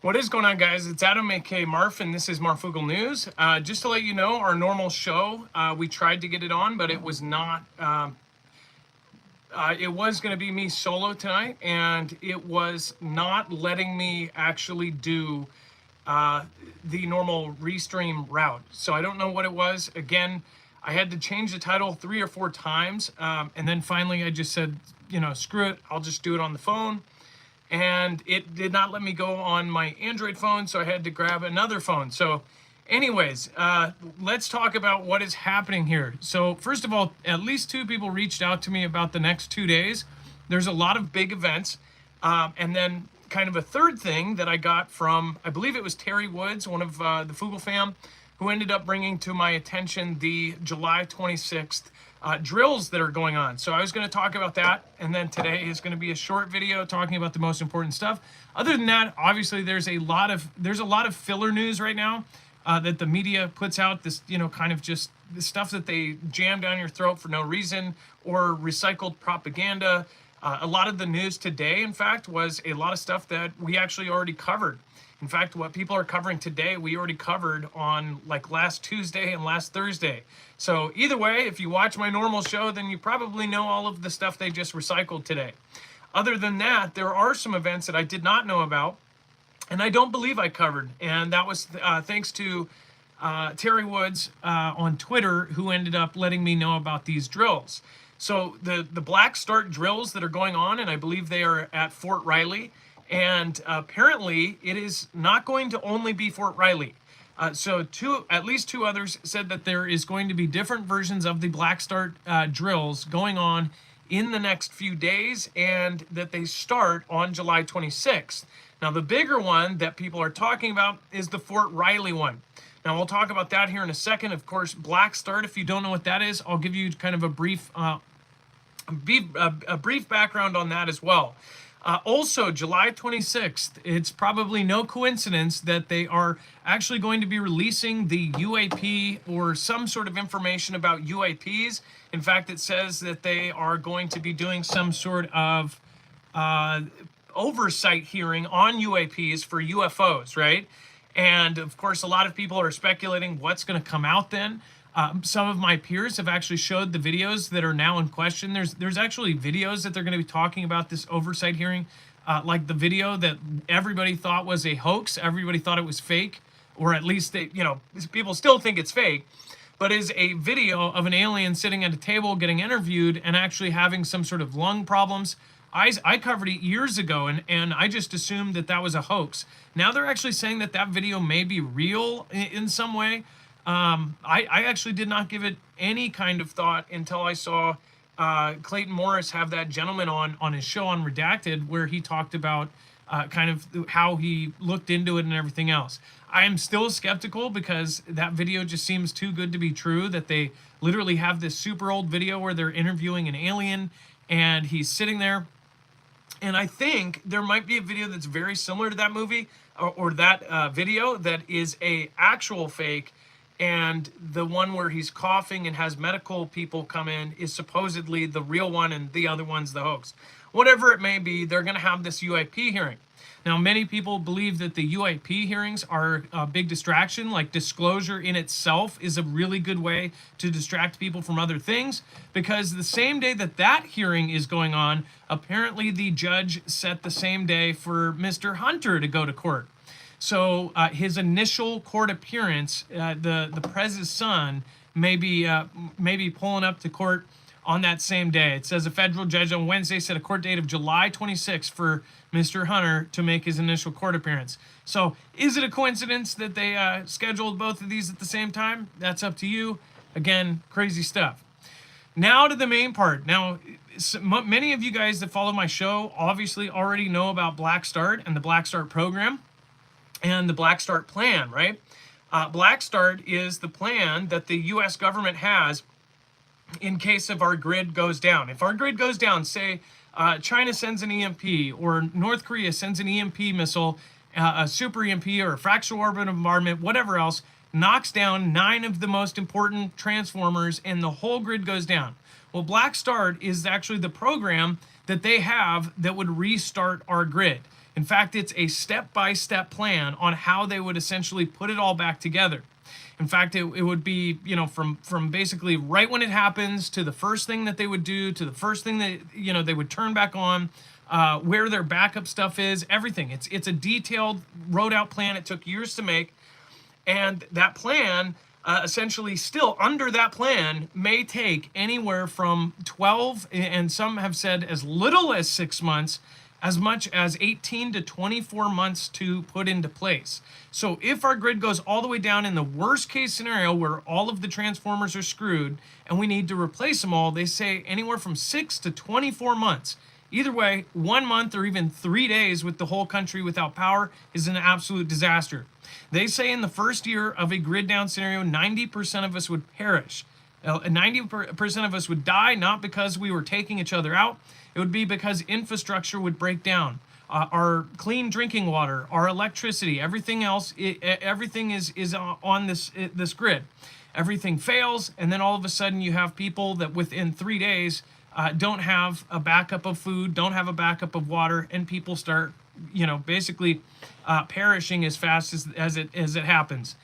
What is going on, guys? It's Adam, aka Marf, and this is Marfoogle News. Just to let you know, our normal show, we tried to get it on, but it was not. It was going to be me solo tonight, and it was not letting me actually do the normal restream route. So I don't know what it was. Again, I had to change the title 3 or 4 times, and then finally I just said, screw it. I'll just do it on the phone. And it did not let me go on my Android phone, so I had to grab another phone. So anyways, let's talk about what is happening here. So first of all, at least 2 people reached out to me about the next 2 days. There's a lot of big events. And then kind of a third thing that I got from, I believe it was Terry Woods, one of the Foogle fam, who ended up bringing to my attention the July 26th drills that are going on. So I was going to talk about that, and then today is going to be a short video talking about the most important stuff. Other than that, obviously there's a lot of filler news right now that the media puts out. This kind of just the stuff that they jam down your throat for no reason, or recycled propaganda. A lot of the news today, in fact, was a lot of stuff that we actually already covered. In fact, what people are covering today, we already covered on like last Tuesday and last Thursday. So either way, if you watch my normal show, then you probably know all of the stuff they just recycled today. Other than that, there are some events that I did not know about, and I don't believe I covered. And that was thanks to Terry Woods on Twitter, who ended up letting me know about these drills. So the Black Start drills that are going on, and I believe they are at Fort Riley. And apparently it is not going to only be Fort Riley. So at least two others said that there is going to be different versions of the Black Start drills going on in the next few days, and that they start on July 26th. Now, the bigger one that people are talking about is the Fort Riley one. Now, we'll talk about that here in a second. Of course, Black Start, if you don't know what that is, I'll give you kind of a brief background on that as well. Also, July 26th, it's probably no coincidence that they are actually going to be releasing the UAP or some sort of information about UAPs. In fact, it says that they are going to be doing some sort of oversight hearing on UAPs for UFOs, right? And of course, a lot of people are speculating what's going to come out then. Some of my peers have actually showed the videos that are now in question. There's actually videos that they're going to be talking about this oversight hearing, like the video that everybody thought was a hoax. Everybody thought it was fake, or at least they, people still think it's fake, but is a video of an alien sitting at a table getting interviewed and actually having some sort of lung problems. I covered it years ago, and I just assumed that that was a hoax. Now they're actually saying that that video may be real in some way. I actually did not give it any kind of thought until I saw Clayton Morris have that gentleman on his show on Redacted, where he talked about kind of how he looked into it and everything else. I am still skeptical because that video just seems too good to be true, that they literally have this super old video where they're interviewing an alien and he's sitting there. And I think there might be a video that's very similar to that movie or that video that is a actual fake. And the one where he's coughing and has medical people come in is supposedly the real one, and the other one's the hoax. Whatever it may be, they're going to have this UAP hearing. Now, many people believe that the UAP hearings are a big distraction. Like, disclosure in itself is a really good way to distract people from other things, because the same day that that hearing is going on, apparently the judge set the same day for Mr. Hunter to go to court. So his initial court appearance, the Prez's son, may be pulling up to court on that same day. It says a federal judge on Wednesday set a court date of July 26th for Mr. Hunter to make his initial court appearance. So is it a coincidence that they scheduled both of these at the same time? That's up to you. Again, crazy stuff. Now to the main part. Now, many of you guys that follow my show obviously already know about Black Start and the Black Start program and the Black Start plan, right? Black Start is the plan that the U.S. government has in case of our grid goes down. If our grid goes down, say China sends an EMP, or North Korea sends an EMP missile, a super EMP or a fractional orbit bombardment, whatever else, knocks down 9 of the most important transformers and the whole grid goes down. Well, Black Start is actually the program that they have that would restart our grid. In In fact, it's a step-by-step plan on how they would essentially put it all back together. In fact, it would be, you know, from basically right when it happens to the first thing that they would do to the first thing that, you know, they would turn back on, where their backup stuff is, everything. It's a detailed, wrote out plan. It took years to make. And that plan, essentially still under that plan, may take anywhere from 12, and some have said as little as 6 months, as much as 18 to 24 months to put into place. So if our grid goes all the way down in the worst case scenario where all of the transformers are screwed and we need to replace them all, they say anywhere from 6 to 24 months. Either way, 1 month or even 3 days with the whole country without power is an absolute disaster. They say in the first year of a grid down scenario, 90% of us would perish. 90% of us would die, not because we were taking each other out. It would be because infrastructure would break down. Our clean drinking water, our electricity, everything else, everything is on this grid. Everything fails, and then all of a sudden you have people that within 3 days don't have a backup of food, don't have a backup of water, and people start, you know, basically perishing as fast as it happens.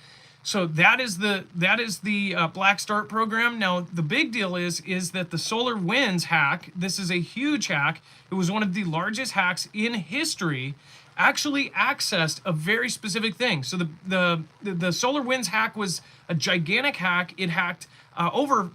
So that is the Black Start program. Now the big deal is that the Solar Winds hack, this is a huge hack. It was one of the largest hacks in history, actually accessed a very specific thing. So the Solar Winds hack was a gigantic hack. It hacked over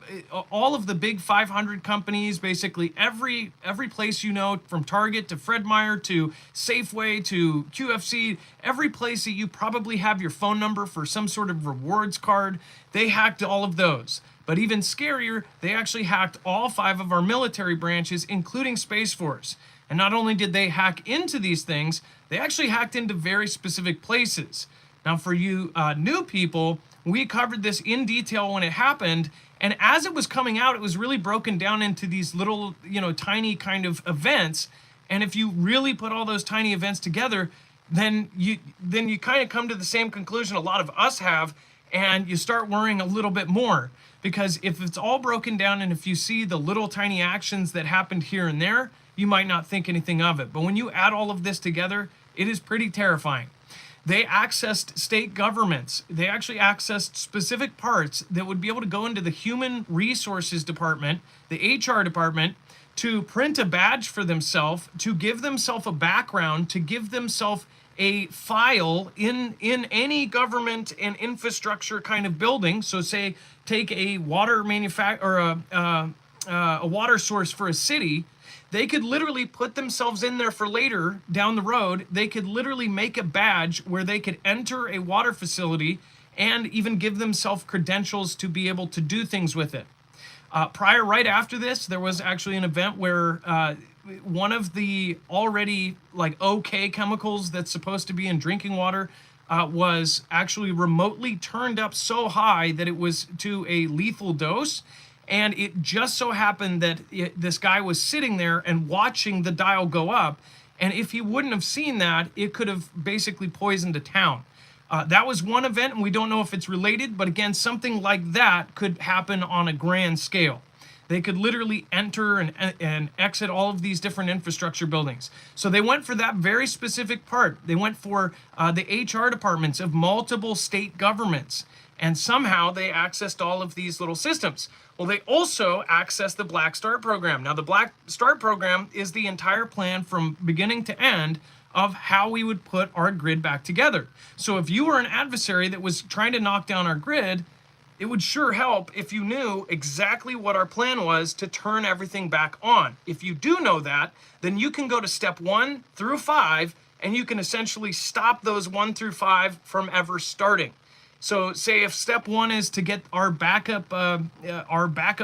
all of the big 500 companies, basically every place, you know, from Target to Fred Meyer to Safeway to QFC, every place that you probably have your phone number for some sort of rewards card, they hacked all of those. But even scarier, they actually hacked all 5 of our military branches, including Space Force. And not only did they hack into these things, they actually hacked into very specific places. Now, for you new people, we covered this in detail when it happened, and as it was coming out, it was really broken down into these little, you know, tiny kind of events. And if you really put all those tiny events together, then you kind of come to the same conclusion a lot of us have, and you start worrying a little bit more. Because if it's all broken down and if you see the little tiny actions that happened here and there, you might not think anything of it. But when you add all of this together, it is pretty terrifying. They accessed state governments. They actually accessed specific parts that would be able to go into the Human Resources Department, the HR department, to print a badge for themselves, to give themselves a background, to give themselves a file in any government and infrastructure kind of building. So say, take a water or a water source for a city. They could literally put themselves in there for later down the road. They could literally make a badge where they could enter a water facility and even give themselves credentials to be able to do things with it. Right after this, there was actually an event where one of the already like okay chemicals that's supposed to be in drinking water was actually remotely turned up so high that it was to a lethal dose. And it just so happened that this guy was sitting there and watching the dial go up. And if he wouldn't have seen that, it could have basically poisoned a town. That was one event, and we don't know if it's related. But again, something like that could happen on a grand scale. They could literally enter and exit all of these different infrastructure buildings. So they went for that very specific part. They went for the HR departments of multiple state governments. And somehow they accessed all of these little systems. Well, they also accessed the Black Start program. Now, the Black Start program is the entire plan from beginning to end of how we would put our grid back together. So if you were an adversary that was trying to knock down our grid, it would sure help if you knew exactly what our plan was to turn everything back on. If you do know that, then you can go to step 1 through 5, and you can essentially stop those 1 through 5 from ever starting. So say if step 1 is to get our backup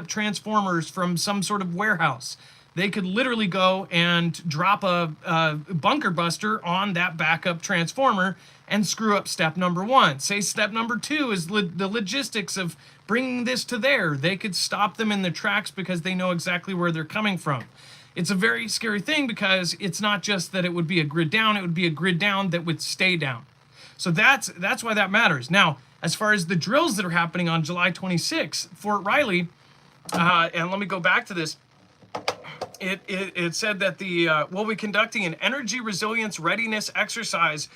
transformers from some sort of warehouse, they could literally go and drop a bunker buster on that backup transformer and screw up step number 1. Say step number 2 is the logistics of bringing this to there. They could stop them in their tracks because they know exactly where they're coming from. It's a very scary thing because it's not just that it would be a grid down, it would be a grid down that would stay down. So that's why that matters. Now, as far as the drills that are happening on July 26th, Fort Riley, and let me go back to this. It said that the will be conducting an energy resilience readiness exercise,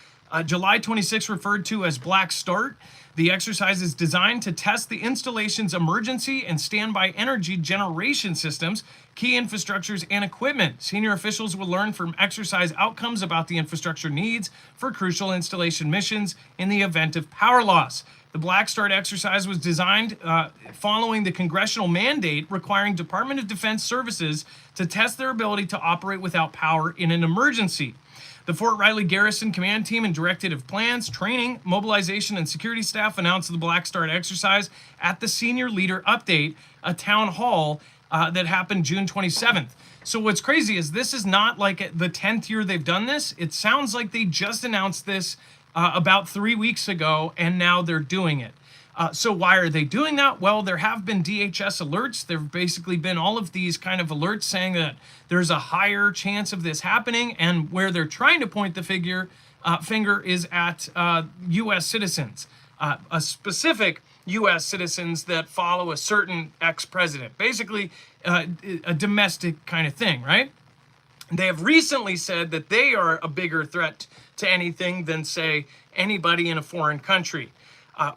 July 26th, referred to as Black Start. The exercise is designed to test the installation's emergency and standby energy generation systems, key infrastructures, and equipment. Senior officials will learn from exercise outcomes about the infrastructure needs for crucial installation missions in the event of power loss. The Black Start exercise was designed following the congressional mandate requiring Department of Defense services to test their ability to operate without power in an emergency. The Fort Riley Garrison Command Team and Directive Plans, Training, Mobilization, and Security staff announced the Black Start exercise at the Senior Leader Update, a town hall that happened June 27th. So what's crazy is this is not like the 10th year they've done this. It sounds like they just announced this about 3 weeks ago, and now they're doing it. So why are they doing that? Well, there have been DHS alerts. There have basically been all of these kind of alerts saying that there's a higher chance of this happening, and where they're trying to point the finger is at U.S. citizens, a specific U.S. citizens that follow a certain ex-president, basically a domestic kind of thing, right? They have recently said that they are a bigger threat to anything than, say, anybody in a foreign country.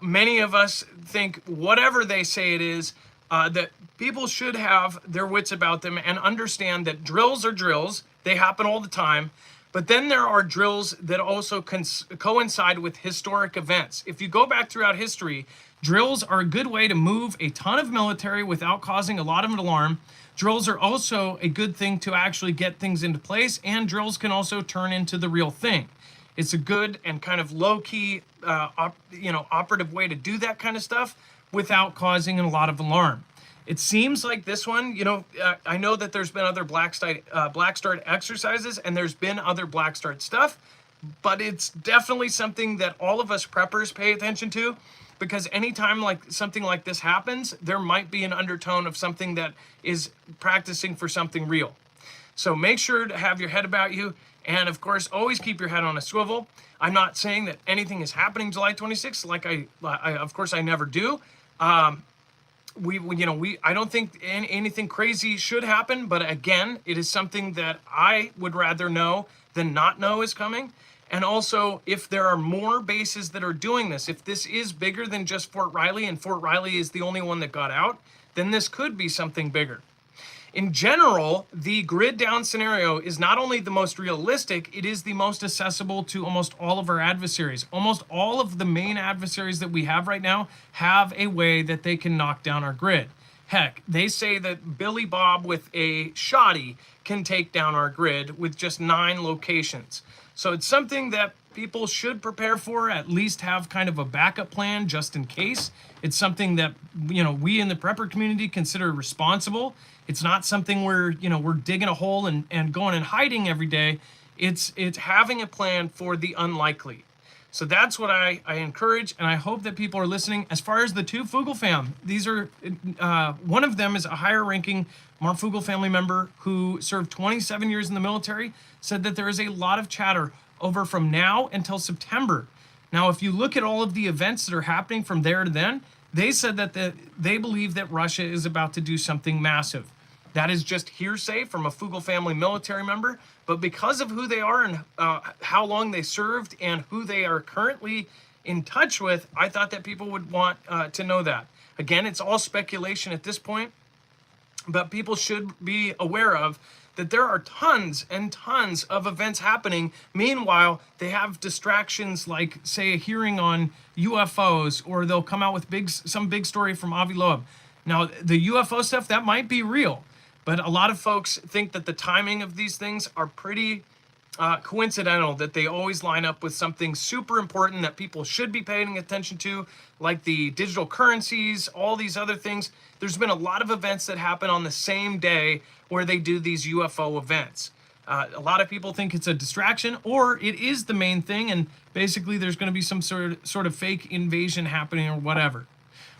Many of us think whatever they say it is, that people should have their wits about them and understand that drills are drills. They happen all the time. But then there are drills that also coincide with historic events. If you go back throughout history, drills are a good way to move a ton of military without causing a lot of an alarm. Drills are also a good thing to actually get things into place, and drills can also turn into the real thing. It's a good and kind of low-key, operative way to do that kind of stuff without causing a lot of alarm. It seems like this one, I know that there's been other Black Start exercises, and there's been other Black Start stuff, but it's definitely something that all of us preppers pay attention to, because anytime something like this happens, there might be an undertone of something that is practicing for something real. So make sure to have your head about you. And of course, always keep your head on a swivel. I'm not saying that anything is happening July 26th, like I never do. I don't think anything crazy should happen, but again, it is something that I would rather know than not know is coming. And also, if there are more bases that are doing this, if this is bigger than just Fort Riley, and Fort Riley is the only one that got out, then this could be something bigger. In general, the grid down scenario is not only the most realistic, it is the most accessible to almost all of our adversaries. Almost all of the main adversaries that we have right now have a way that they can knock down our grid. Heck, they say that Billy Bob with a shoddy can take down our grid with just 9 locations. So it's something that people should prepare for, at least have kind of a backup plan just in case. It's something that, we in the prepper community consider responsible. It's not something where, we're digging a hole and going and hiding every day. It's having a plan for the unlikely. So that's what I encourage, and I hope that people are listening. As far as the 2 Foogle fam, these are, one of them is a higher ranking Marfoogle family member who served 27 years in the military, said that there is a lot of chatter over from now until September. Now, if you look at all of the events that are happening from there to then, they said that they believe that Russia is about to do something massive. That is just hearsay from a Foogle family military member, but because of who they are and how long they served and who they are currently in touch with, I thought that people would want to know that. Again, it's all speculation at this point, but people should be aware of that there are tons and tons of events happening. Meanwhile, they have distractions like, say, a hearing on UFOs, or they'll come out with some big story from Avi Loeb. Now, the UFO stuff, that might be real, but a lot of folks think that the timing of these things are pretty coincidental, that they always line up with something super important that people should be paying attention to, like the digital currencies, all these other things. There's been a lot of events that happen on the same day where they do these UFO events. A lot of people think it's a distraction, or it is the main thing, and basically there's going to be some sort of fake invasion happening or whatever.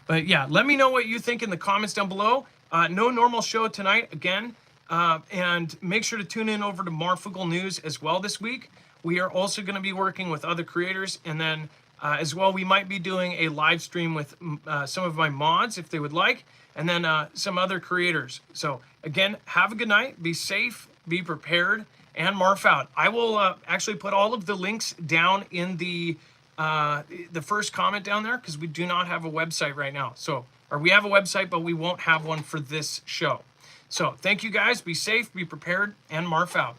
But yeah, let me know what you think in the comments down below. No normal show tonight again. And make sure to tune in over to Marfoogle News as well this week. We are also going to be working with other creators, and then as well. We might be doing a live stream with some of my mods if they would like, and then some other creators. So again, have a good night, be safe, be prepared, and Marf out. I will actually put all of the links down in the first comment down there, because we do not have a website right now. So, or we have a website, but we won't have one for this show. So thank you guys, be safe, be prepared, and Marf out.